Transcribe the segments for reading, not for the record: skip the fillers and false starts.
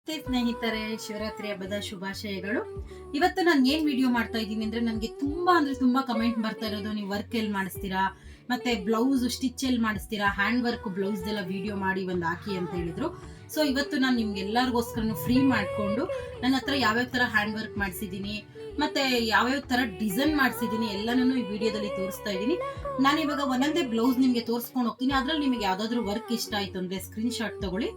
ಸ್ನೇಹಿತರೆ, ಶಿವರಾತ್ರಿ ಹಬ್ಬದ ಶುಭಾಶಯಗಳು. ಇವತ್ತು ನಾನು ಏನ್ ವಿಡಿಯೋ ಮಾಡ್ತಾ ಇದ್ದೀನಿ ಅಂದ್ರೆ, ನನಗೆ ತುಂಬಾ ಕಮೆಂಟ್ ಬರ್ತಾ ಇರೋದು, ನೀವು ವರ್ಕ್ ಎಲ್ಲಿ ಮಾಡಿಸ್ತೀರಾ, ಮತ್ತೆ ಬ್ಲೌಸ್ ಸ್ಟಿಚ್ ಎಲ್ಲಿ ಮಾಡಿಸ್ತೀರಾ, ಹ್ಯಾಂಡ್ ವರ್ಕ್ ಬ್ಲೌಸ್ ಎಲ್ಲ ವಿಡಿಯೋ ಮಾಡಿ ಒಂದು ಹಾಕಿ ಅಂತ ಹೇಳಿದ್ರು. ಸೊ ಇವತ್ತು ನಾನು ನಿಮ್ಗೆ ಎಲ್ಲರಿಗೋಸ್ಕರ ಫ್ರೀ ಮಾಡಿಕೊಂಡು ನನ್ನ ಹತ್ರ ಯಾವ್ಯಾವ ತರ ಹ್ಯಾಂಡ್ ವರ್ಕ್ ಮಾಡಿಸಿದ್ದೀನಿ, ಮತ್ತೆ ಯಾವ್ಯಾವ ತರ ಡಿಸೈನ್ ಮಾಡಿಸಿದ್ದೀನಿ ಎಲ್ಲನೂ ಈ ವಿಡಿಯೋದಲ್ಲಿ ತೋರಿಸ್ತಾ ಇದ್ದೀನಿ. ನಾನು ಇವಾಗ ಒಂದೊಂದೇ ಬ್ಲೌಸ್ ನಿಮ್ಗೆ ತೋರಿಸ್ಕೊಂಡು ಹೋಗ್ತೀನಿ. ಅದ್ರಲ್ಲಿ ನಿಮಗೆ ಯಾವ್ದಾದ್ರು ವರ್ಕ್ ಇಷ್ಟ ಆಯ್ತು ಅಂದ್ರೆ ಸ್ಕ್ರೀನ್ ಶಾಟ್ ತಗೊಳ್ಳಿ.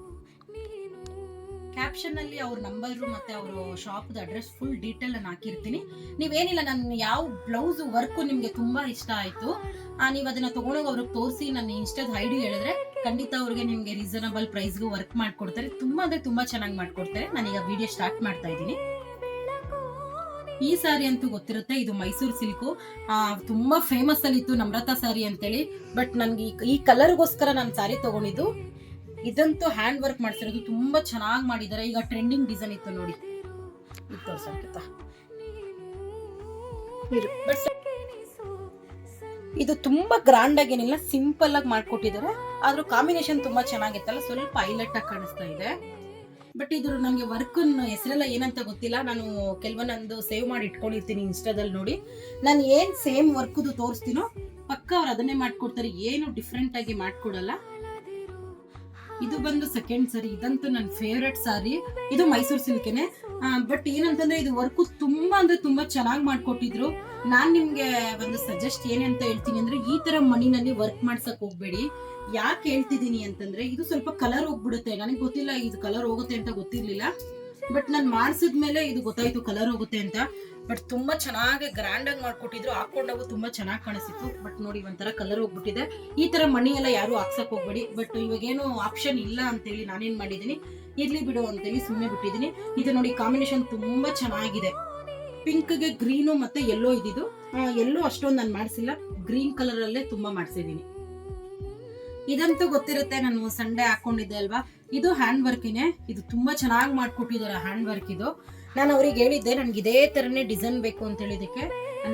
ಕ್ಯಾಪ್ಷನ್ ಅಲ್ಲಿ ಅವ್ರ ನಂಬರ್ ಮತ್ತೆ ಅವರು ಶಾಪ್ ಅಡ್ರೆಸ್ ಫುಲ್ ಡೀಟೇಲ್ ಅನ್ನು ಹಾಕಿರ್ತೀನಿ. ನೀವೇನಿಲ್ಲ, ನನ್ನ ಯಾವ ಬ್ಲೌಸ್ ವರ್ಕ್ ನಿಮ್ಗೆ ತುಂಬಾ ಇಷ್ಟ ಆಯ್ತು, ನೀವು ಅದನ್ನ ತಗೊಂಡೋಗಿ ಅವ್ರಿಗೆ ತೋರಿಸಿ ನನ್ನ ಇನ್ಸ್ಟಾದ ಐಡಿ ಹೇಳಿದ್ರೆ ಖಂಡಿತ ಅವ್ರಿಗೆ ನಿಮ್ಗೆ ರೀಸನಬಲ್ ಪ್ರೈಸ್ಗೂ ವರ್ಕ್ ಮಾಡ್ಕೊಡ್ತಾರೆ. ತುಂಬಾ ಅಂದ್ರೆ ತುಂಬಾ ಚೆನ್ನಾಗಿ ಮಾಡ್ಕೊಡ್ತಾರೆ. ನಾನೀಗ ವಿಡಿಯೋ ಸ್ಟಾರ್ಟ್ ಮಾಡ್ತಾ ಇದ್ದೀನಿ. ಈ ಸಾರಿ ಅಂತೂ ಗೊತ್ತಿರುತ್ತೆ, ಇದು ಮೈಸೂರು ಸಿಲ್ಕು. ತುಂಬಾ ಫೇಮಸ್ ಅಲ್ಲಿ ಇತ್ತು ನಮ್ರತಾ ಸಾರಿ ಅಂತೇಳಿ. ಬಟ್ ನನ್ಗೆ ಈ ಕಲರ್ಗೋಸ್ಕರ ನಾನು ಸಾರಿ ತಗೊಂಡಿದ್ದು. ಇದಂತೂ ಹ್ಯಾಂಡ್ ವರ್ಕ್ ಮಾಡ್ತಿರೋದು ತುಂಬಾ ಚೆನ್ನಾಗಿ ಮಾಡಿದ್ದಾರೆ. ಈಗ ಟ್ರೆಂಡಿಂಗ್ ಡಿಸೈನ್ ಇತ್ತು ನೋಡಿ, ಇದು ತೋರ್ಸಕ್ಕಿತ್ತ. ಬಟ್ ಇದು ತುಂಬಾ ಗ್ರಾಂಡ್ ಆಗಿ ಏನಿಲ್ಲ, ಸಿಂಪಲ್ ಆಗಿ ಮಾಡ್ಕೊಟ್ಟಿದ್ದಾರೆ. ಆದ್ರೂ ಕಾಂಬಿನೇಷನ್ ತುಂಬಾ ಚೆನ್ನಾಗಿತ್ತಲ್ಲ, ಸ್ವಲ್ಪ ಹೈಲೈಟ್ ಆಗಿ ಕಾಣಿಸ್ತಾ ಇದೆ. ಬಟ್ ಇದು ನನಗೆ ವರ್ಕ್ ಹೆಸರೆಲ್ಲ ಏನಂತ ಗೊತ್ತಿಲ್ಲ. ನಾನು ಕೆಲವೊಂದು ಸೇವ್ ಮಾಡಿ ಇಟ್ಕೊಂಡಿರ್ತೀನಿ ಇನ್ಸ್ಟಾದಲ್ಲಿ ನೋಡಿ. ನಾನು ಏನ್ ಸೇಮ್ ವರ್ಕ್ದು ತೋರಿಸ್ತೀನೋ ಪಕ್ಕ ಅವ್ರು ಅದನ್ನೇ ಮಾಡ್ಕೊಡ್ತಾರೆ, ಏನು ಡಿಫ್ರೆಂಟ್ ಆಗಿ ಮಾಡ್ಕೊಡಲ್ಲ. ಇದು ಬಂದು ಸೆಕೆಂಡ್ ಸಾರಿ. ಇದಂತೂ ನನ್ನ ಫೇವ್ರೆಟ್ ಸಾರಿ. ಇದು ಮೈಸೂರು ಸಿಲ್ಕೆನೆ. ಬಟ್ ಏನಂತಂದ್ರೆ ಇದು ವರ್ಕ್ ತುಂಬಾ ಅಂದ್ರೆ ತುಂಬಾ ಚೆನ್ನಾಗಿ ಮಾಡ್ಕೊಟ್ಟಿದ್ರು. ನಾನ್ ನಿಮ್ಗೆ ಒಂದು ಸಜೆಸ್ಟ್ ಏನಂತ ಹೇಳ್ತೀನಿ ಅಂದ್ರೆ, ಈ ತರ ಮಣ್ಣಿನಲ್ಲಿ ವರ್ಕ್ ಮಾಡ್ಸಕ್ ಹೋಗ್ಬೇಡಿ. ಯಾಕೆ ಹೇಳ್ತಿದೀನಿ ಅಂತಂದ್ರೆ, ಇದು ಸ್ವಲ್ಪ ಕಲರ್ ಹೋಗ್ಬಿಡುತ್ತೆ. ನನಗೆ ಗೊತ್ತಿಲ್ಲ ಇದು ಕಲರ್ ಹೋಗುತ್ತೆ ಅಂತ ಗೊತ್ತಿರ್ಲಿಲ್ಲ. ಬಟ್ ನಾನು ಮಾಡ್ಸಿದ್ಮೇಲೆ ಇದು ಗೊತ್ತಾಯ್ತು ಕಲರ್ ಹೋಗುತ್ತೆ ಅಂತ. ಬಟ್ ತುಂಬಾ ಚೆನ್ನಾಗಿ ಗ್ರ್ಯಾಂಡ್ ಆಗಿ ಮಾಡ್ಕೊಟ್ಟಿದ್ರು. ಹಾಕೊಂಡಾಗ ತುಂಬಾ ಚೆನ್ನಾಗಿ ಕಾಣಿಸ್ತಿತ್ತು. ಬಟ್ ನೋಡಿ ಒಂಥರ ಕಲರ್ ಹೋಗ್ಬಿಟ್ಟಿದೆ. ಈ ತರ ಮಣಿ ಎಲ್ಲ ಯಾರು ಹಾಕ್ಸಕ್ ಹೋಗ್ಬೇಡಿ. ಬಟ್ ಇವಾಗೇನು ಆಪ್ಷನ್ ಇಲ್ಲ ಅಂತೇಳಿ ನಾನೇನ್ ಮಾಡಿದೀನಿ, ಇರ್ಲಿ ಬಿಡು ಅಂತೇಳಿ ಸುಮ್ಮನೆ ಬಿಟ್ಟಿದೀನಿ. ಇದು ನೋಡಿ ಕಾಂಬಿನೇಷನ್ ತುಂಬಾ ಚೆನ್ನಾಗಿದೆ. ಪಿಂಕ್ ಗೆ ಗ್ರೀನು ಮತ್ತೆ ಯೆಲ್ಲೋ ಇದ್ದಿದ್ದು. ಯೆಲ್ಲೋ ಅಷ್ಟೊಂದು ನಾನು ಮಾಡಿಸಿಲ್ಲ, ಗ್ರೀನ್ ಕಲರ್ ಅಲ್ಲೇ ತುಂಬಾ ಮಾಡ್ಸಿದೀನಿ. ಇದಂತೂ ಗೊತ್ತಿರುತ್ತೆ, ನಾನು ಸಂಡೇ ಹಾಕೊಂಡಿದ್ದೆ ಅಲ್ವಾ. ಇದು ಹ್ಯಾಂಡ್ ವರ್ಕಿನೇ. ಇದು ತುಂಬಾ ಚೆನ್ನಾಗಿ ಮಾಡ್ಕೊಟ್ಟಿದ್ದಾರೆ ಹ್ಯಾಂಡ್ ವರ್ಕ್ ಇದು. ನಾನು ಅವ್ರಿಗೆ ಹೇಳಿದ್ದೆ ನನ್ಗೆ ಇದೇ ತರನೇ ಡಿಸೈನ್ ಬೇಕು ಅಂತ ಹೇಳಿದಕ್ಕೆ.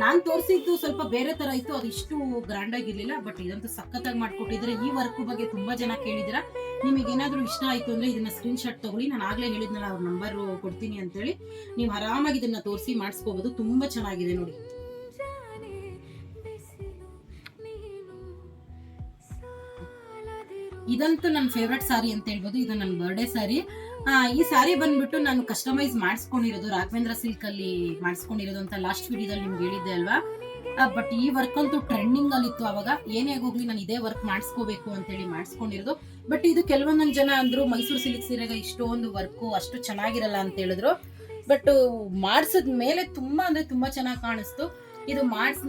ನಾನ್ ತೋರಿಸಿದ್ದು ಸ್ವಲ್ಪ ಬೇರೆ ತರ ಇತ್ತು, ಅದು ಇಷ್ಟು ಗ್ರ್ಯಾಂಡ್ ಆಗಿರ್ಲಿಲ್ಲ. ಬಟ್ ಇದಂತೂ ಸಖತ್ತಾಗಿ ಮಾಡ್ಕೊಟ್ಟಿದ್ರೆ. ಈ ವರ್ಕ್ ಬಗ್ಗೆ ತುಂಬಾ ಜನ ಕೇಳಿದಿರ. ನಿಮಗೆ ಏನಾದ್ರೂ ಇಷ್ಟ ಆಯ್ತು ಅಂದ್ರೆ ಇದನ್ನ ಸ್ಕ್ರೀನ್ ಶಾಟ್ ತಗೊಳ್ಳಿ. ನಾನು ಆಗ್ಲೇ ಹೇಳಿದ್ನಲ್ಲ ಅವ್ರ ನಂಬರ್ ಕೊಡ್ತೀನಿ ಅಂತ ಹೇಳಿ. ನೀವು ಆರಾಮಾಗಿ ಇದನ್ನ ತೋರಿಸಿ ಮಾಡಿಸ್ಕೋಬಹುದು. ತುಂಬಾ ಚೆನ್ನಾಗಿದೆ ನೋಡಿ. ಇದಂತೂ ನನ್ನ ಫೇವ್ರೆಟ್ ಸಾರಿ ಅಂತ ಹೇಳ್ಬೋದು. ಇದು ನನ್ನ ಬರ್ಡೇ ಸಾರಿ. ಈ ಸಾರಿ ಬಂದ್ಬಿಟ್ಟು ನಾನು ಕಸ್ಟಮೈಸ್ ಮಾಡಿಸ್ಕೊಂಡಿರೋದು, ರಾಘವೇಂದ್ರ ಸಿಲ್ಕ್ ಅಲ್ಲಿ ಮಾಡಿಸ್ಕೊಂಡಿರೋದು ಅಂತ ಲಾಸ್ಟ್ ವಿಡಿಯೋದಲ್ಲಿ ನಿಮ್ಗೆ ಹೇಳಿದ್ದೆ ಅಲ್ವಾ. ಬಟ್ ಈ ವರ್ಕ್ ಅಂತೂ ಟ್ರೆಂಡಿಂಗ್ ಅಲ್ಲಿ ಇತ್ತು ಅವಾಗ. ಏನೇ ಹೋಗ್ಲಿ ನಾನು ಇದೇ ವರ್ಕ್ ಮಾಡಿಸ್ಕೋಬೇಕು ಅಂತ ಹೇಳಿ ಮಾಡಿಸ್ಕೊಂಡಿರೋದು. ಬಟ್ ಇದು ಕೆಲವೊಂದೊಂದು ಜನ ಅಂದ್ರು ಮೈಸೂರು ಸಿಲ್ಕ್ ಸೀರೆಗೆ ಇಷ್ಟೊಂದು ವರ್ಕು ಅಷ್ಟು ಚೆನ್ನಾಗಿರಲ್ಲ ಅಂತ ಹೇಳಿದ್ರು. ಬಟ್ ಮಾಡಿಸಿದ ಮೇಲೆ ತುಂಬಾ ಅಂದ್ರೆ ತುಂಬಾ ಚೆನ್ನಾಗಿ ಕಾಣಿಸ್ತು. ಇದು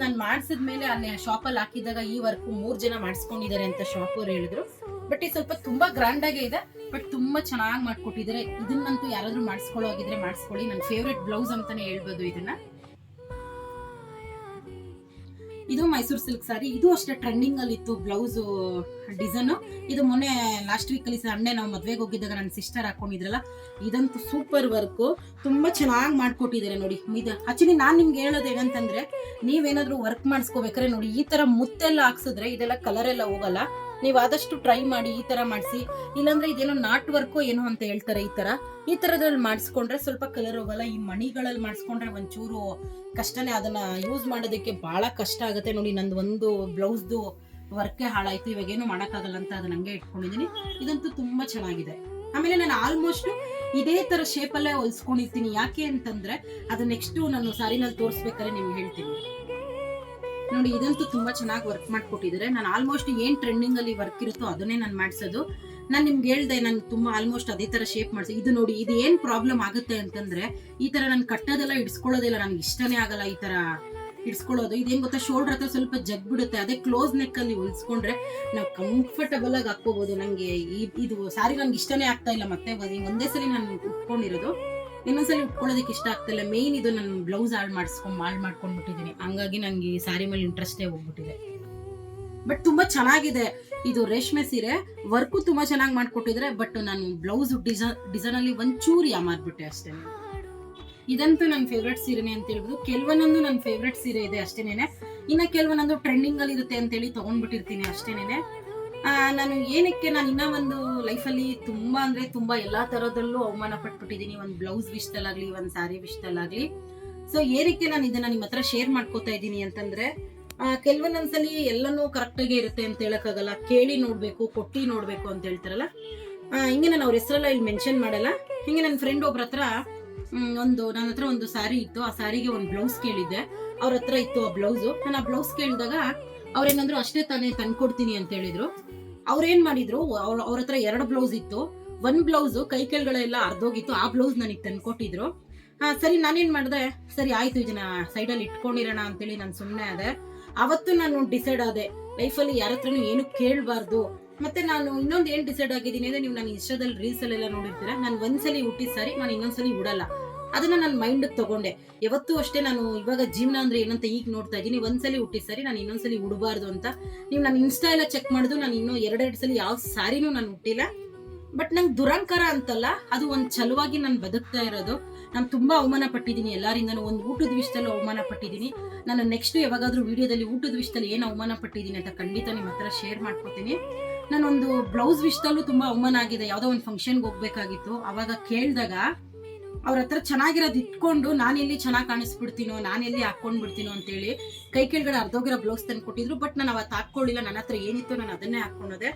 ನಾನು ಮಾಡಿಸಿದ್ಮೇಲೆ ಅಲ್ಲಿ ಶಾಪಲ್ಲಿ ಹಾಕಿದಾಗ ಈ ವರ್ಕ್ 3 ಜನ ಮಾಡಿಸ್ಕೊಂಡಿದ್ದಾರೆ ಅಂತ ಶಾಪ್ ಅವ್ರು ಹೇಳಿದ್ರು. ಬಟ್ ಇದು ಸ್ವಲ್ಪ ತುಂಬಾ ಗ್ರ್ಯಾಂಡ್ ಆಗೇ ಇದೆ. ಬಟ್ ತುಂಬಾ ಚೆನ್ನಾಗಿ ಮಾಡ್ಕೊಟ್ಟಿದ್ದಾರೆ. ಇದನ್ನಂತೂ ಯಾರಾದ್ರೂ ಮಾಡಿಸ್ಕೊಳ್ಳೋ ಆಗಿದ್ರೆ ಮಾಡಿಸ್ಕೊಳ್ಳಿ. ನನ್ನ ಫೇವ್ರೆಟ್ ಬ್ಲೌಸ್ ಅಂತಾನೆ ಹೇಳ್ಬೋದು ಇದನ್ನ. ಇದು ಮೈಸೂರು ಸಿಲ್ಕ್ ಸಾರಿ. ಇದು ಅಷ್ಟೇ ಟ್ರೆಂಡಿಂಗ್ ಅಲ್ಲಿ ಇತ್ತು ಬ್ಲೌಸ್ ಡಿಸೈನ್. ಇದು ಮೊನ್ನೆ ಲಾಸ್ಟ್ ವೀಕ್ ಅಲ್ಲಿ ಸಂಡೇ ನಾವು ಮದ್ವೆಗೆ ಹೋಗಿದ್ದಾಗ ನನ್ನ ಸಿಸ್ಟರ್ ಹಾಕೊಂಡಿದ್ರಲ್ಲ. ಇದಂತೂ ಸೂಪರ್ ವರ್ಕ್, ತುಂಬಾ ಚೆನ್ನಾಗಿ ಮಾಡ್ಕೊಟ್ಟಿದ್ದಾರೆ ನೋಡಿ. ಇದು ಆಕ್ಚುಲಿ ನಾನ್ ನಿಮ್ಗೆ ಹೇಳೋದು ಏನಂತಂದ್ರೆ, ನೀವೇನಾದ್ರೂ ವರ್ಕ್ ಮಾಡಿಸ್ಕೋಬೇಕಾದ್ರೆ ನೋಡಿ, ಈ ತರ ಮುತ್ತೆಲ್ಲ ಹಾಕ್ಸಿದ್ರೆ ಇದೆಲ್ಲ ಕಲರ್ ಎಲ್ಲ ಹೋಗಲ್ಲ. ನೀವು ಆದಷ್ಟು ಟ್ರೈ ಮಾಡಿ ಈ ತರ ಮಾಡಿಸಿ. ಇಲ್ಲಾಂದ್ರೆ ಇದೇನೋ ನಾಟ್ ವರ್ಕೋ ಏನೋ ಅಂತ ಹೇಳ್ತಾರೆ. ಈ ತರದ್ರಲ್ಲಿ ಮಾಡಿಸ್ಕೊಂಡ್ರೆ ಸ್ವಲ್ಪ ಕಲರ್ ಹೋಗಲ್ಲ. ಈ ಮಣಿಗಳಲ್ಲಿ ಮಾಡಿಸ್ಕೊಂಡ್ರೆ ಒಂಚೂರು ಕಷ್ಟನೇ. ಅದನ್ನ ಯೂಸ್ ಮಾಡೋದಕ್ಕೆ ಬಹಳ ಕಷ್ಟ ಆಗುತ್ತೆ ನೋಡಿ. ನಂದು ಒಂದು ಬ್ಲೌಸ್ದು ವರ್ಕೇ ಹಾಳಾಯ್ತು. ಇವಾಗೇನು ಮಾಡೋಕ್ಕಾಗಲ್ಲ ಅಂತ ಅದನ್ನ ಹಂಗೆ ಇಟ್ಕೊಂಡಿದ್ದೀನಿ. ಇದಂತೂ ತುಂಬಾ ಚೆನ್ನಾಗಿದೆ. ಆಮೇಲೆ ನಾನು ಆಲ್ಮೋಸ್ಟ್ ಇದೇ ತರ ಶೇಪ್ ಅಲ್ಲೇ ಹೊಲ್ಸ್ಕೊಂಡಿರ್ತೀನಿ. ಯಾಕೆ ಅಂತಂದ್ರೆ ಅದು ನೆಕ್ಸ್ಟ್ ನಾನು ಸಾರಿನಲ್ಲಿ ತೋರಿಸ್ಬೇಕಾದ್ರೆ ನಿಮ್ಗೆ ಹೇಳ್ತೀನಿ ನೋಡಿ. ಇದಂತೂ ತುಂಬಾ ಚೆನ್ನಾಗಿ ವರ್ಕ್ ಮಾಡ್ಕೊಟ್ಟಿದ್ದಾರೆ. ನಾನು ಆಲ್ಮೋಸ್ಟ್ ಏನ್ ಟ್ರೆಂಡಿಂಗ್ ಅಲ್ಲಿ ವರ್ಕ್ ಇರುತ್ತೋ ಅದನ್ನೇ ನಾನು ಮಾಡ್ಸೋದು. ನಾನು ನಿಮ್ಗೆ ಹೇಳ್ದೆ, ನಾನು ತುಂಬಾ ಆಲ್ಮೋಸ್ಟ್ ಅದೇ ತರ ಶೇಪ್ ಮಾಡ್ಸಿ. ಇದು ನೋಡಿ, ಇದು ಏನ್ ಪ್ರಾಬ್ಲಮ್ ಆಗುತ್ತೆ ಅಂತಂದ್ರೆ, ಈ ತರ ನಾನು ಕಟ್ಟೋದೆಲ್ಲ ಇಡ್ಸ್ಕೊಳ್ಳೋದಿಲ್ಲ. ನನ್ಗೆ ಇಷ್ಟನೇ ಆಗಲ್ಲ ಈ ತರ ಇಡ್ಸ್ಕೊಳ್ಳೋದು. ಇದೇನ್ ಗೊತ್ತಾ, ಶೋಲ್ಡರ್ ಹತ್ರ ಸ್ವಲ್ಪ ಜಗ್ ಬಿಡುತ್ತೆ. ಅದೇ ಕ್ಲೋಸ್ ನೆಕ್ ಅಲ್ಲಿ ಹೊಲ್ಸ್ಕೊಂಡ್ರೆ ನಾವು ಕಂಫರ್ಟಬಲ್ ಆಗಿ ಹಾಕೋಬಹುದು. ನಂಗೆ ಇದು ಸಾರಿ ನನ್ಗೆ ಇಷ್ಟನೇ ಆಗ್ತಾ ಇಲ್ಲ. ಮತ್ತೆ ಒಂದೇ ಸಲ ನಾನು ಉಟ್ಕೊಂಡಿರೋದು, ಇನ್ನೊಂದ್ಸಲಿ ಉಟ್ಕೊಳ್ಳೋದಕ್ಕೆ ಇಷ್ಟ ಆಗ್ತಿಲ್ಲ. ಮೇನ್ ಇದು ನನ್ನ ಬ್ಲೌಸ್ ಹಾಳು ಮಾಡ್ಕೊಂಡ್ಬಿಟ್ಟಿದ್ದೀನಿ. ಹಂಗಾಗಿ ನಂಗೆ ಈ ಸಾರಿ ಮೇಲೆ ಇಂಟ್ರೆಸ್ಟೇ ಹೋಗ್ಬಿಟ್ಟಿದೆ. ಬಟ್ ತುಂಬಾ ಚೆನ್ನಾಗಿದೆ. ಇದು ರೇಷ್ಮೆ ಸೀರೆ, ವರ್ಕು ತುಂಬಾ ಚೆನ್ನಾಗಿ ಮಾಡ್ಕೊಟ್ಟಿದ್ರೆ. ಬಟ್ ನಾನು ಬ್ಲೌಸ್ ಡಿಸೈನ್ ಅಲ್ಲಿ ಒಂಚೂರು ಯಾಮಾರ್ಬಿಟ್ಟೆ ಅಷ್ಟೇ. ಇದಂತೂ ನನ್ನ ಫೇವ್ರೆಟ್ ಸೀರೆನೆ ಅಂತ ಹೇಳ್ಬೋದು. ಕೆಲವೊಂದೊಂದು ನನ್ನ ಫೇವ್ರೆಟ್ ಸೀರೆ ಇದೆ ಅಷ್ಟೇನೆ. ಇನ್ನ ಕೆಲವೊಂದೊಂದು ಟ್ರೆಂಡಿಂಗ್ ಅಲ್ಲಿ ಇರುತ್ತೆ ಅಂತೇಳಿ ತಗೊಂಡ್ಬಿಟ್ಟಿರ್ತೀನಿ ಅಷ್ಟೇನೆ. ನಾನು ಏನಕ್ಕೆ ನಾನು ಇನ್ನೂ ಒಂದು ಲೈಫಲ್ಲಿ ತುಂಬ ಅಂದರೆ ತುಂಬ ಎಲ್ಲ ಥರದಲ್ಲೂ ಅವಮಾನ ಪಟ್ಬಿಟ್ಟಿದ್ದೀನಿ. ಒಂದು ಬ್ಲೌಸ್ ವಿಷಯದಲ್ಲಾಗಲಿ, ಒಂದು ಸ್ಯಾರಿ ವಿಷಯದಲ್ಲಾಗಲಿ. ಸೊ ಏನಕ್ಕೆ ನಾನು ಇದನ್ನು ನಿಮ್ಮ ಹತ್ರ ಶೇರ್ ಮಾಡ್ಕೋತಾ ಇದ್ದೀನಿ ಅಂತಂದರೆ, ಕೆಲವೊಂದೊಂದ್ಸಲಿ ಎಲ್ಲನೂ ಕರೆಕ್ಟಾಗೇ ಇರುತ್ತೆ ಅಂತ ಹೇಳೋಕ್ಕಾಗಲ್ಲ. ಕೇಳಿ ನೋಡಬೇಕು, ಕೊಟ್ಟು ನೋಡಬೇಕು ಅಂತ ಹೇಳ್ತಾರಲ್ಲ. ಹಿಂಗೆ ನಾನು ಅವ್ರ ಹೆಸರೆಲ್ಲ ಇಲ್ಲಿ ಮೆನ್ಷನ್ ಮಾಡಲ್ಲ. ಹಿಂಗೆ ನನ್ನ ಫ್ರೆಂಡ್ ಒಬ್ರ ಹತ್ರ ನನ್ನ ಹತ್ರ ಒಂದು ಸ್ಯಾರಿ ಇತ್ತು. ಆ ಸ್ಯಾರಿಗೆ ಒಂದು ಬ್ಲೌಸ್ ಕೇಳಿದ್ದೆ. ಅವ್ರ ಹತ್ರ ಇತ್ತು ಆ ಬ್ಲೌಸು. ನಾನು ಆ ಬ್ಲೌಸ್ ಕೇಳಿದಾಗ ಅವ್ರೇನಂದ್ರು ಅಷ್ಟೇ ತಾನೇ ತಂದ್ಕೊಡ್ತೀನಿ ಅಂತ ಹೇಳಿದ್ರು. ಅವ್ರೇನ್ ಮಾಡಿದ್ರು, ಅವ್ರ ಹತ್ರ 2 ಬ್ಲೌಸ್ ಇತ್ತು. ಒಂದು ಬ್ಲೌಸು ಕೈ ಕೆಳಗಳೆಲ್ಲ ಅರ್ಧೋಗಿತ್ತು. ಆ ಬ್ಲೌಸ್ ನನಗೆ ತಂದ್ಕೊಟ್ಟಿದ್ರು. ಸರಿ, ನಾನೇನ್ ಮಾಡಿದೆ, ಸರಿ ಆಯ್ತು ಇದನ್ನ ಸೈಡಲ್ಲಿ ಇಟ್ಕೊಂಡಿರೋಣ ಅಂತೇಳಿ ನಾನು ಸುಮ್ಮನೆ ಆದೆ. ಅವತ್ತು ನಾನು ಡಿಸೈಡ್ ಆದೆ, ಲೈಫಲ್ಲಿ ಯಾರ ಹತ್ರನೂ ಏನು ಕೇಳಬಾರ್ದು. ಮತ್ತೆ ನಾನು ಇನ್ನೊಂದು ಏನ್ ಡಿಸೈಡ್ ಆಗಿದ್ದೀನಿ ಅಂದ್ರೆ, ನೀವು ನಾನು ಇನ್ಸ್ಟಾದಲ್ಲಿ ರೀಲ್ಸ್ ಅಲ್ಲೆಲ್ಲ ನೋಡಿರ್ತೀರ, ನಾನು ಒಂದ್ಸಲಿ ಹುಟ್ಟಿದ ಸಾರಿ ನಾನು ಇನ್ನೊಂದ್ಸಲಿ ಉಡಲ್ಲ. ಅದನ್ನ ನನ್ನ ಮೈಂಡ್ ತಗೊಂಡೆ. ಯಾವತ್ತೂ ಅಷ್ಟೇ, ನಾನು ಇವಾಗ ಜೀವನ ಅಂದ್ರೆ ಏನಂತ ಈಗ ನೋಡ್ತಾ ಇದ್ದೀನಿ. ಒಂದ್ಸಲಿ ಹುಟ್ಟಿದ ಸಾರಿ ನಾನು ಇನ್ನೊಂದ್ಸಲಿ ಉಡಬಾರ್ದು ಅಂತ. ನೀವು ನಾನು ಇನ್ಸ್ಟಾ ಎಲ್ಲ ಚೆಕ್ ಮಾಡಿದ್ರು, ನಾನು ಇನ್ನೂ 2 ಸಲ ಯಾವ ಸಾರಿನೂ ನಾನು ಹುಟ್ಟಿಲ್ಲ. ಬಟ್ ನಂಗೆ ದುರಂಕಾರ ಅಂತಲ್ಲ, ಅದು ಒಂದು ಛಲವಾಗಿ ನಾನು ಬದುಕ್ತಾ ಇರೋದು. ನಾನು ತುಂಬಾ ಅವಮಾನ ಪಟ್ಟಿದ್ದೀನಿ ಎಲ್ಲಾರಿಂದನೂ. ಒಂದು ಊಟದ ವಿಷಯದಲ್ಲೂ ಅವಮಾನ ಪಟ್ಟಿದ್ದೀನಿ. ನಾನು ನೆಕ್ಸ್ಟ್ ಯಾವಾಗಾದ್ರೂ ವಿಡಿಯೋದಲ್ಲಿ ಊಟದ ವಿಷಯದಲ್ಲಿ ಏನು ಅವಮಾನ ಪಟ್ಟಿದ್ದೀನಿ ಅಂತ ಖಂಡಿತ ನಿಮ್ಮ ಹತ್ರ ಶೇರ್ ಮಾಡ್ಕೊತೀನಿ. ನಾನೊಂದು ಬ್ಲೌಸ್ ವಿಷಯದಲ್ಲೂ ತುಂಬಾ ಅವಮಾನ ಆಗಿದೆ. ಯಾವುದೋ ಒಂದು ಫಂಕ್ಷನ್ಗೆ ಹೋಗ್ಬೇಕಾಗಿತ್ತು. ಅವಾಗ ಕೇಳಿದಾಗ ಅವ್ರ ಹತ್ರ ಚೆನ್ನಾಗಿರೋದು ಇಟ್ಕೊಂಡು ನಾನೆಲ್ಲಿ ಚೆನ್ನಾಗಿ ಕಾಣಿಸ್ಬಿಡ್ತೀನೋ, ನಾನೆಲ್ಲಿ ಹಾಕೊಂಡ್ಬಿಡ್ತೀನೋ ಅಂತೇಳಿ ಕೈ ಕೆಳಗಡೆ ಅರ್ಧೋಗಿರೋ ಬ್ಲೌಸ್ ತಂದು ಕೊಟ್ಟಿದ್ರು. ಬಟ್ ನಾನು ಅವತ್ತು ಹಾಕೊಳ್ಳಿಲ್ಲ. ನನ್ನ ಹತ್ರ ಏನಿತ್ತು ನಾನು ಅದನ್ನೇ ಹಾಕೊಂಡೋದೆ.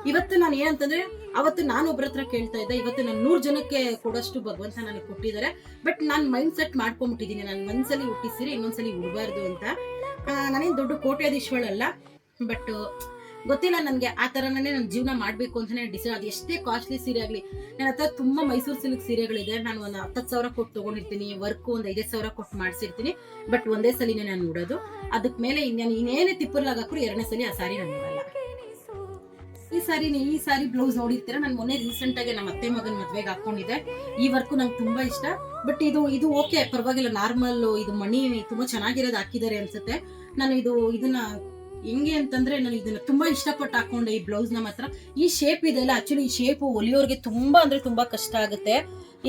ಇವತ್ತು ನಾನು ಏನಂತಂದ್ರೆ, ಅವತ್ತು ನಾನು ಒಬ್ರ ಹತ್ರ ಕೇಳ್ತಾ ಇದ್ದೆ, ಇವತ್ತು ನಾನು 100 ಜನಕ್ಕೆ ಕೊಡೋಷ್ಟು ಭಗವಂತ ನನಗೆ ಕೊಟ್ಟಿದ್ದಾರೆ. ಬಟ್ ನಾನು ಮೈಂಡ್ ಸೆಟ್ ಮಾಡ್ಕೊಂಡ್ಬಿಟ್ಟಿದ್ದೀನಿ, ನಾನು ಒಂದ್ಸಲಿ ಹುಟ್ಟಿಸಿರಿ ಇನ್ನೊಂದ್ಸಲಿ ಉಡಬಾರ್ದು ಅಂತ. ನಾನೇನು ದೊಡ್ಡ ಕೋಟ್ಯಾಧೀಶಗಳಲ್ಲ, ಬಟ್ ಗೊತ್ತಿಲ್ಲ ನನಗೆ ಆ ಥರನೇ ನನ್ನ ಜೀವನ ಮಾಡಬೇಕು ಅಂತಲೇ ಡಿಸೈಡ್. ಅದು ಎಷ್ಟೇ ಕಾಸ್ಟ್ಲಿ ಸೀರೆ ಆಗಲಿ, ನನ್ನ ಹತ್ರ ತುಂಬ ಮೈಸೂರು ಸಿಲ್ಕ್ ಸೀರೆಗಳಿದೆ. ನಾನು ಒಂದು 10,000 ಕೊಟ್ಟು ತೊಗೊಂಡಿರ್ತೀನಿ. ವರ್ಕು ಒಂದು 5,000 ಕೊಟ್ಟು ಮಾಡಿಸಿರ್ತೀನಿ. ಬಟ್ ಒಂದೇ ಸಲಿನೇ ನಾನು ಉಡೋದು. ಅದಕ್ಕೆ ಮೇಲೆ ಇನ್ನೇನೇ ತಿಪ್ಪರ್ಲಾಗಾಕ್ರು 2ನೇ ಸಲ ಆ ಸಾರಿ ನಾನು ಉಡಲ್ಲ. ಈ ಸಾರಿ ಬ್ಲೌಸ್ ನೋಡಿರ್ತೀರ, ನಾನು ಮೊನ್ನೆ ರೀಸೆಂಟ್ ಆಗಿ ನಮ್ಮ ಅತ್ತೆ ಮಗನ ಮದ್ವೆಗೆ ಹಾಕೊಂಡಿದ್ದೆ. ಈ ವರ್ಕು ನಂಗೆ ತುಂಬಾ ಇಷ್ಟ. ಬಟ್ ಇದು ಓಕೆ, ಪರವಾಗಿಲ್ಲ, ನಾರ್ಮಲ್. ಇದು ಮಣಿ ತುಂಬಾ ಚೆನ್ನಾಗಿರೋದು ಹಾಕಿದ್ದಾರೆ ಅನ್ಸುತ್ತೆ. ನಾನು ಇದನ್ನ ಹೆಂಗೆ ಅಂತಂದ್ರೆ, ನಾನು ಇದನ್ನ ತುಂಬಾ ಇಷ್ಟಪಟ್ಟು ಹಾಕೊಂಡೆ. ಈ ಬ್ಲೌಸ್ ನಮ್ಮ ಹತ್ರ ಈ ಶೇಪ್ ಇದೆಲ್ಲ, ಆಕ್ಚುಲಿ ಈ ಶೇಪ್ ಹೊಲಿಯೋರ್ಗೆ ತುಂಬಾ ಅಂದ್ರೆ ತುಂಬಾ ಕಷ್ಟ ಆಗುತ್ತೆ.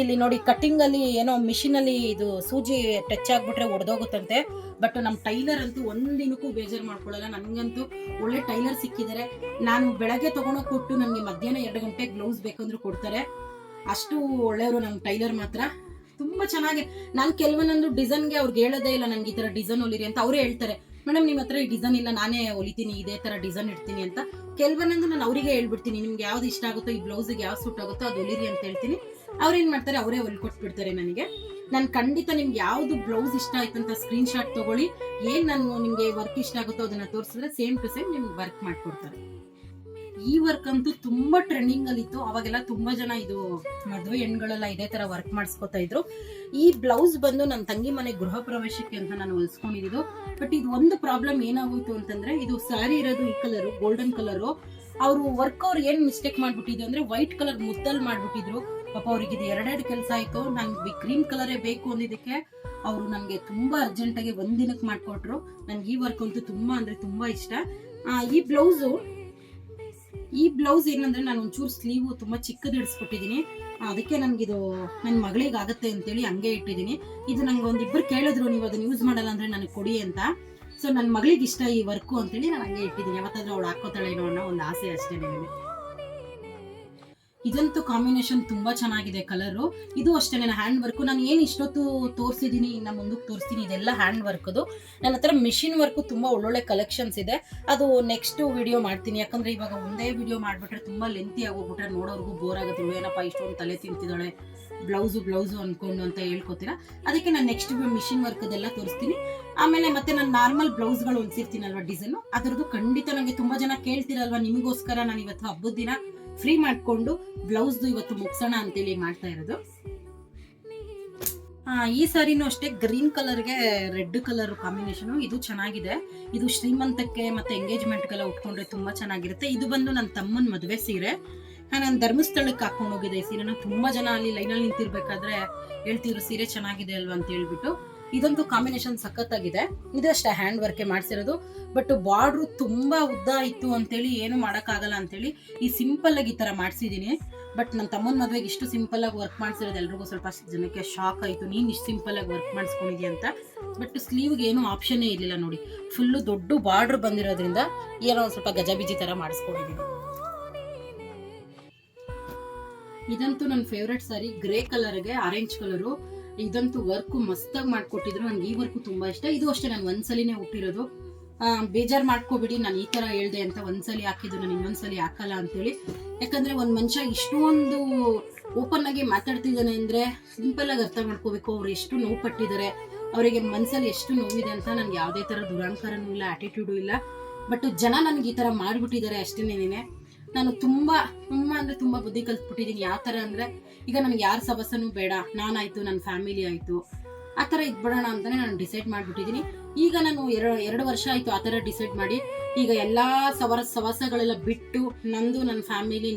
ಇಲ್ಲಿ ನೋಡಿ, ಕಟಿಂಗ್ ಅಲ್ಲಿ ಏನೋ ಮಿಷಿನ್ ಅಲ್ಲಿ ಇದು ಸೂಜಿ ಟಚ್ ಆಗ್ಬಿಟ್ರೆ ಒಡೆದೋಗುತ್ತಂತೆ. ಬಟ್ ನಮ್ಮ ಟೈಲರ್ ಅಂತೂ ಒಂದಿನಕ್ಕೂ ಬೇಜಾರು ಮಾಡ್ಕೊಳ್ಳಲ್ಲ. ನನಗಂತೂ ಒಳ್ಳೆ ಟೈಲರ್ ಸಿಕ್ಕಿದ್ದಾರೆ. ನಾನು ಬೆಳಗ್ಗೆ ತಗೊಂಡೋಗಿ ಕೊಟ್ಟು ನನಗೆ ಮಧ್ಯಾಹ್ನ 2 ಗಂಟೆಗೆ ಬ್ಲೌಸ್ ಬೇಕಂದ್ರೂ ಕೊಡ್ತಾರೆ. ಅಷ್ಟು ಒಳ್ಳೆಯವರು ನಮ್ಮ ಟೈಲರ್ ಮಾತ್ರ. ತುಂಬಾ ಚೆನ್ನಾಗಿ, ನಾನು ಕೆಲವೊಂದೊಂದು ಡಿಸೈನ್ಗೆ ಅವ್ರಿಗೆ ಹೇಳೋದೇ ಇಲ್ಲ ನನಗೆ ಈ ತರ ಡಿಸೈನ್ ಹೊಲಿರಿ ಅಂತ. ಅವರೇ ಹೇಳ್ತಾರೆ, ಮೇಡಮ್ ನಿಮ್ಮ ಹತ್ರ ಈ ಡಿಸೈನ್ ಇಲ್ಲ, ನಾನೇ ಹೊಲಿತೀನಿ, ಇದೇ ತರ ಡಿಸೈನ್ ಇಡ್ತೀನಿ ಅಂತ. ಕೆಲವೊಂದೊಂದು ನಾನು ಅವರಿಗೆ ಹೇಳ್ಬಿಡ್ತೀನಿ, ನಿಮ್ಗೆ ಯಾವ್ದು ಇಷ್ಟ ಆಗುತ್ತೋ, ಈ ಬ್ಲೌಸಿಗೆ ಯಾವ್ದು ಸೂಟ್ ಆಗುತ್ತೋ ಅದು ಹೊಲಿರಿ ಅಂತ ಹೇಳ್ತೀನಿ. ಅವ್ರೇನ್ ಮಾಡ್ತಾರೆ, ಅವರೇ ಹೊಲ್ಕೊಟ್ಬಿಡ್ತಾರೆ ನನಗೆ. ನಾನು ಖಂಡಿತ ನಿಮ್ಗೆ ಯಾವ್ದು ಬ್ಲೌಸ್ ಇಷ್ಟ ಆಯ್ತು ಅಂತ ಸ್ಕ್ರೀನ್ ಶಾಟ್ ತಗೊಳ್ಳಿ. ಏನ್ ನಾನು ನಿಮ್ಗೆ ವರ್ಕ್ ಇಷ್ಟ ಆಗುತ್ತೋ ಅದನ್ನ ತೋರಿಸಿದ್ರೆ ಸೇಮ್ ಟು ಸೇಮ್ ನಿಮ್ಗೆ ವರ್ಕ್ ಮಾಡ್ಕೊಡ್ತಾರೆ. ಈ ವರ್ಕ್ ಅಂತೂ ತುಂಬಾ ಟ್ರೆಂಡಿಂಗ್ ಅಲ್ಲಿ ಇತ್ತು. ಅವಾಗೆಲ್ಲ ತುಂಬಾ ಜನ ಇದು ಮದುವೆ ಹೆಣ್ಗಳೆಲ್ಲ ಇದೇ ತರ ವರ್ಕ್ ಮಾಡಿಸ್ಕೊತಾ ಇದ್ರು. ಈ ಬ್ಲೌಸ್ ಬಂದು ನನ್ನ ತಂಗಿ ಮನೆ ಗೃಹ ಪ್ರವೇಶಕ್ಕೆ ಅಂತ ನಾನು ಹೊಲ್ಸ್ಕೊಂಡಿದ್ದು. ಬಟ್ ಇದು ಒಂದು ಪ್ರಾಬ್ಲಮ್ ಏನಾಗೋಯ್ತು ಅಂತಂದ್ರೆ, ಇದು ಸ್ಯಾರಿ ಇರೋದು ಈ ಕಲರು, ಗೋಲ್ಡನ್ ಕಲರು. ಅವ್ರು ಏನ್ ಮಿಸ್ಟೇಕ್ ಮಾಡ್ಬಿಟ್ಟಿದ್ರು ಅಂದ್ರೆ, ವೈಟ್ ಕಲರ್ ಮುದ್ದಲ್ ಮಾಡ್ಬಿಟ್ಟಿದ್ರು. ಪಾಪ ಅವ್ರಿಗೆ ಇದು 2 ಕೆಲಸ ಆಯ್ತು. ನನ್ಗೆ ಗ್ರೀನ್ ಕಲರೇ ಬೇಕು ಅಂದಿದ್ದಕ್ಕೆ ಅವರು ನನ್ಗೆ ತುಂಬಾ ಅರ್ಜೆಂಟ್ ಆಗಿ ಒಂದಿನಕ್ಕೆ ಮಾಡ್ಕೊಟ್ರು. ನನ್ಗೆ ಈ ವರ್ಕ್ ಅಂತೂ ತುಂಬಾ ಅಂದ್ರೆ ತುಂಬಾ ಇಷ್ಟ. ಈ ಬ್ಲೌಸ್ ಏನಂದ್ರೆ, ನಾನು ಒಂಚೂರು ಸ್ಲೀವ್ ತುಂಬಾ ಚಿಕ್ಕದು ಇಡಿಸ್ಕೊಟ್ಟಿದ್ದೀನಿ. ಅದಕ್ಕೆ ನನ್ಗಿದು ನನ್ನ ಮಗಳಿಗೆ ಆಗುತ್ತೆ ಅಂತೇಳಿ ಹಂಗೆ ಇಟ್ಟಿದ್ದೀನಿ. ಇದು ನಂಗೆ ಒಂದಿಬ್ರು ಕೇಳಿದ್ರು, ನೀವು ಅದನ್ನ ಯೂಸ್ ಮಾಡಲ್ಲ ಅಂದ್ರೆ ನನಗೆ ಕೊಡಿ ಅಂತ. ಸೊ ನನ್ನ ಮಗಳಿಗೆ ಇಷ್ಟ ಈ ವರ್ಕು ಅಂತೇಳಿ ನಾನು ಹಂಗೆ ಇಟ್ಟಿದ್ದೀನಿ. ಯಾವತ್ತಾದ್ರೂ ಅವಳು ಹಾಕೋತಾಳೇನೋ ಅನ್ನೋ ಒಂದು ಆಸೆ ಅಷ್ಟೇ ನನಗೆ. ಇದಂತೂ ಕಾಂಬಿನೇಷನ್ ತುಂಬಾ ಚೆನ್ನಾಗಿದೆ ಕಲರು. ಇದು ಅಷ್ಟೇ ನನ್ನ ಹ್ಯಾಂಡ್ ವರ್ಕ್. ನಾನು ಏನು ಇಷ್ಟೊತ್ತು ತೋರಿಸಿದ್ದೀನಿ, ಇನ್ನು ಮುಂದಕ್ಕೆ ತೋರಿಸ್ತೀನಿ, ಇದೆಲ್ಲ ಹ್ಯಾಂಡ್ ವರ್ಕ್ದು. ನನ್ನ ಹತ್ರ ಮಿಷಿನ್ ವರ್ಕು ತುಂಬಾ ಒಳ್ಳೊಳ್ಳೆ ಕಲೆಕ್ಷನ್ಸ್ ಇದೆ. ಅದು ನೆಕ್ಸ್ಟ್ ವಿಡಿಯೋ ಮಾಡ್ತೀನಿ. ಯಾಕಂದ್ರೆ ಇವಾಗ ಒಂದೇ ವಿಡಿಯೋ ಮಾಡ್ಬಿಟ್ರೆ ತುಂಬಾ ಲೆಂತಿ ಆಗೋಗ್ಬಿಟ್ರೆ ನೋಡೋರ್ಗೂ ಬೋರ್ ಆಗುತ್ತೆ. ಏನಪ್ಪ ಇಷ್ಟೊಂದು ತಲೆ ತಿಂತಿದ್ದಾಳೆ ಬ್ಲೌಸು ಅನ್ಕೊಂಡು ಅಂತ ಹೇಳ್ಕೊತೀರಾ. ಅದಕ್ಕೆ ನಾನು ನೆಕ್ಸ್ಟ್ ಮಿಷಿನ್ ವರ್ಕ್ ಅದೆಲ್ಲ ತೋರಿಸ್ತೀನಿ. ಆಮೇಲೆ ಮತ್ತೆ ನಾನು ನಾರ್ಮಲ್ ಬ್ಲೌಸ್ಗಳು ಹೊಲಿಸಿರ್ತೀನಲ್ವ ಡಿಸೈನು, ಅದರದ್ದು ಖಂಡಿತ ನನಗೆ ತುಂಬಾ ಜನ ಕೇಳ್ತಿರಲ್ವ, ನಿಮಗೋಸ್ಕರ ನಾನು ಇವತ್ತು ಹಬ್ಬದ ದಿನ ಫ್ರೀ ಮಾಡ್ಕೊಂಡು ಬ್ಲೌಸ್ದು ಇವತ್ತು ಮುಗ್ಸೋಣ ಅಂತೇಳಿ ಮಾಡ್ತಾ ಇರೋದು. ಈ ಸಾರಿನೂ ಅಷ್ಟೇ, ಗ್ರೀನ್ ಕಲರ್ಗೆ ರೆಡ್ ಕಲರ್ ಕಾಂಬಿನೇಷನ್. ಇದು ಚೆನ್ನಾಗಿದೆ. ಇದು ಶ್ರೀಮಂತಕ್ಕೆ ಮತ್ತೆ ಎಂಗೇಜ್ಮೆಂಟ್ಗೆಲ್ಲ ಉಟ್ಕೊಂಡ್ರೆ ತುಂಬಾ ಚೆನ್ನಾಗಿರುತ್ತೆ. ಇದು ಬಂದು ನನ್ನ ತಮ್ಮನ ಮದುವೆ ಸೀರೆ. ನಾನು ಧರ್ಮಸ್ಥಳಕ್ಕೆ ಹಾಕೊಂಡು ಹೋಗಿದ್ದೆ ಈ ಸೀರೆನ. ತುಂಬಾ ಜನ ಅಲ್ಲಿ ಲೈನಲ್ಲಿ ನಿಂತಿರ್ಬೇಕಾದ್ರೆ ಹೇಳ್ತಿದ್ರು ಸೀರೆ ಚೆನ್ನಾಗಿದೆ ಅಲ್ವಾ ಅಂತ ಹೇಳ್ಬಿಟ್ಟು. ಇದಂತೂ ಕಾಂಬಿನೇಷನ್ ಸಖತ್ತಾಗಿದೆ. ಇದು ಅಷ್ಟೇ ಹ್ಯಾಂಡ್ ವರ್ಕೆ ಮಾಡಿಸಿರೋದು. ಬಟ್ ಬಾರ್ಡ್ರು ತುಂಬಾ ಉದ್ದ ಇತ್ತು ಅಂತೇಳಿ ಏನು ಮಾಡೋಕ್ಕಾಗಲ್ಲ ಅಂತೇಳಿ ಈ ಸಿಂಪಲ್ ಆಗಿ ಈ ತರ ಮಾಡಿಸಿದೀನಿ. ಬಟ್ ನನ್ನ ತಮ್ಮನ ಮದುವೆಗೆ ಇಷ್ಟು ಸಿಂಪಲ್ ಆಗಿ ವರ್ಕ್ ಮಾಡಿಸಿರೋದು ಎಲ್ರಿಗೂ ಸ್ವಲ್ಪ ಜನಕ್ಕೆ ಶಾಕ್ ಆಯ್ತು, ನೀನ್ ಇಷ್ಟು ಸಿಂಪಲ್ ಆಗಿ ವರ್ಕ್ ಮಾಡಿಸ್ಕೊಂಡಿದ್ಯಾ ಅಂತ. ಬಟ್ ಸ್ಲೀವ್ಗೆ ಏನು ಆಪ್ಷನ್ನೇ ಇರಲಿಲ್ಲ ನೋಡಿ. ಫುಲ್ಲು ದೊಡ್ಡ ಬಾರ್ಡ್ರ್ ಬಂದಿರೋದ್ರಿಂದ ಏನೋ ಒಂದು ಸ್ವಲ್ಪ ಗಜಬೀಜಿ ತರ ಮಾಡಿಸ್ಕೊಂಡಿದ್ದೀನಿ. ಇದಂತೂ ನನ್ನ ಫೇವ್ರೆಟ್ ಸಾರಿ, ಗ್ರೇ ಕಲರ್ಗೆ ಆರೆಂಜ್ ಕಲರು. ಇದಂತೂ ವರ್ಕು ಮಸ್ತಾಗಿ ಮಾಡ್ಕೊಟ್ಟಿದ್ರು. ನನಗೆ ಈ ವರ್ಕು ತುಂಬಾ ಇಷ್ಟ. ಇದು ಅಷ್ಟೇ ನಾನು ಒಂದ್ಸಲಿನೇ ಹುಟ್ಟಿರೋದು. ಬೇಜಾರು ಮಾಡ್ಕೋಬಿಡಿ, ನಾನು ಈ ತರ ಹೇಳ್ದೆ ಅಂತ. ಒಂದ್ಸಲಿ ಹಾಕಿದ್ದು ನಾನು ಇನ್ನೊಂದ್ಸಲಿ ಹಾಕಲ್ಲ ಅಂತೇಳಿ. ಯಾಕಂದ್ರೆ ಒಂದ್ ಮನುಷ್ಯ ಇಷ್ಟೊಂದು ಓಪನ್ ಆಗಿ ಮಾತಾಡ್ತಿದ್ದಾನೆ ಅಂದ್ರೆ ಸಿಂಪಲ್ ಆಗಿ ಅರ್ಥ ಮಾಡ್ಕೋಬೇಕು ಅವ್ರು ಎಷ್ಟು ನೋವು ಪಟ್ಟಿದ್ದಾರೆ, ಅವರಿಗೆ ಮನ್ಸಲ್ಲಿ ಎಷ್ಟು ನೋವಿದೆ ಅಂತ. ನನ್ಗೆ ಯಾವುದೇ ತರ ದುರಾಂಕಾರನೂ ಇಲ್ಲ, ಆಟಿಟ್ಯೂಡು ಇಲ್ಲ. ಬಟ್ ಜನ ನನ್ಗೆ ಈ ತರ ಮಾಡ್ಬಿಟ್ಟಿದ್ದಾರೆ ಅಷ್ಟೇನೇನೆ. ನಾನು ತುಂಬಾ ಅಂದ್ರೆ ತುಂಬಾ ಬುದ್ಧಿ ಕಲ್ತ್ಬಿಟ್ಟಿದ್ದೀನಿ. ಯಾವ ತರ ಅಂದ್ರೆ, ಈಗ ನನ್ಗೆ ಯಾರ ಸವಸನೂ ಬೇಡ, ನಾನಾಯ್ತು ನನ್ನ ಫ್ಯಾಮಿಲಿ ಆಯ್ತು, ಆ ಥರ ಇದ್ಬಿಡೋಣ ಅಂತಾನೆ ನಾನು ಡಿಸೈಡ್ ಮಾಡ್ಬಿಟ್ಟಿದ್ದೀನಿ. ಈಗ ನಾನು ಎರಡು ವರ್ಷ ಆಯ್ತು ಆ ಥರ ಡಿಸೈಡ್ ಮಾಡಿ. ಈಗ ಎಲ್ಲಾ ಸವಾಸಗಳೆಲ್ಲ ಬಿಟ್ಟು ನಂದು, ನನ್ನ ಫ್ಯಾಮಿಲಿ,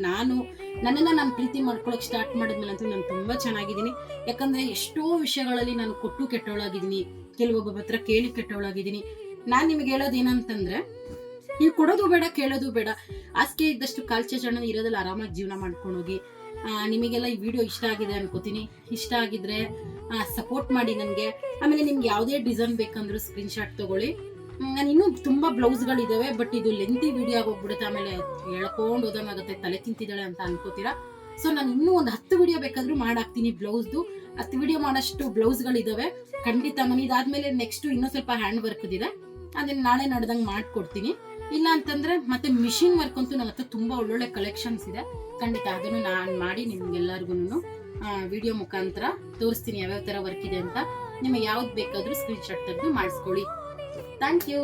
ನನ್ನನ್ನು ನಾನು ಪ್ರೀತಿ ಮಾಡ್ಕೊಳಕ್ ಸ್ಟಾರ್ಟ್ ಮಾಡಿದ್ಮೇಲಂತೂ ನಾನು ತುಂಬಾ ಚೆನ್ನಾಗಿದ್ದೀನಿ. ಯಾಕಂದ್ರೆ ಎಷ್ಟೋ ವಿಷಯಗಳಲ್ಲಿ ನಾನು ಕೊಟ್ಟು ಕೆಟ್ಟವಳಾಗಿದ್ದೀನಿ, ಕೆಲವೊಬ್ಬರ ಹತ್ರ ಕೇಳಿ ಕೆಟ್ಟವಳಾಗಿದ್ದೀನಿ. ನಾನು ನಿಮ್ಗೆ ಹೇಳೋದು ಏನಂತಂದ್ರೆ, ನೀವು ಕೊಡೋದು ಬೇಡ, ಕೇಳೋದು ಬೇಡ. ಹಾಸಿಗೆ ಇದ್ದಷ್ಟು ಕಾಲ್ಚಾಚಣ ಇರೋದ್ರಲ್ಲಿ ಆರಾಮಾಗಿ ಜೀವನ ಮಾಡ್ಕೊಂಡು ಹೋಗಿ. ನಿಮಗೆಲ್ಲ ಈ ವಿಡಿಯೋ ಇಷ್ಟ ಆಗಿದೆ ಅನ್ಕೋತೀನಿ. ಇಷ್ಟ ಆಗಿದ್ರೆ ಸಪೋರ್ಟ್ ಮಾಡಿ ನನಗೆ. ಆಮೇಲೆ ನಿಮ್ಗೆ ಯಾವುದೇ ಡಿಸೈನ್ ಬೇಕಂದ್ರೂ ಸ್ಕ್ರೀನ್ಶಾಟ್ ತಗೊಳ್ಳಿ. ನಾನು ಇನ್ನೂ ತುಂಬಾ ಬ್ಲೌಸ್ಗಳಿದಾವೆ, ಬಟ್ ಇದು ಲೆಂತಿ ವಿಡಿಯೋ ಆಗೋಗ್ಬಿಡುತ್ತೆ. ಆಮೇಲೆ ಹೇಳ್ಕೊಂಡು ಹೋದಂಗಾಗುತ್ತೆ, ತಲೆ ತಿಂತಿದ್ದಾಳೆ ಅಂತ ಅನ್ಕೋತೀರಾ. ಸೊ ನಾನು ಇನ್ನೂ ಒಂದು 10 ವಿಡಿಯೋ ಬೇಕಾದ್ರೂ ಮಾಡಾಕ್ತೀನಿ ಬ್ಲೌಸ್ದು. 10 ವಿಡಿಯೋ ಮಾಡೋಷ್ಟು ಬ್ಲೌಸ್ಗಳಿದಾವೆ ಖಂಡಿತ. ನಾನು ಇದಾದ್ಮೇಲೆ ನೆಕ್ಸ್ಟ್ ಇನ್ನೂ ಸ್ವಲ್ಪ ಹ್ಯಾಂಡ್ ವರ್ಕ್ ಇದೆ, ಅದನ್ನ ನಾಳೆ ನಡೆದಂಗೆ ಮಾಡ್ಕೊಡ್ತೀನಿ. ಇಲ್ಲ ಅಂತಂದ್ರೆ ಮತ್ತೆ ಮಿಷಿನ್ ವರ್ಕ್ ಅಂತೂ ನನ್ನ ಹತ್ರ ತುಂಬಾ ಒಳ್ಳೊಳ್ಳೆ ಕಲೆಕ್ಷನ್ಸ್ ಇದೆ. ಖಂಡಿತ ಅದನ್ನು ನಾನು ಮಾಡಿ ನಿಮ್ಗೆಲ್ಲರಿಗೂ ವಿಡಿಯೋ ಮುಖಾಂತರ ತೋರಿಸ್ತೀನಿ ಯಾವ್ಯಾವ ತರ ವರ್ಕ್ ಇದೆ ಅಂತ. ನಿಮಗೆ ಯಾವ್ದು ಬೇಕಾದ್ರೂ ಸ್ಕ್ರೀನ್ಶಾಟ್ ತೆಗೆದು ಮಾಡಿಸ್ಕೊಳ್ಳಿ. Thank you.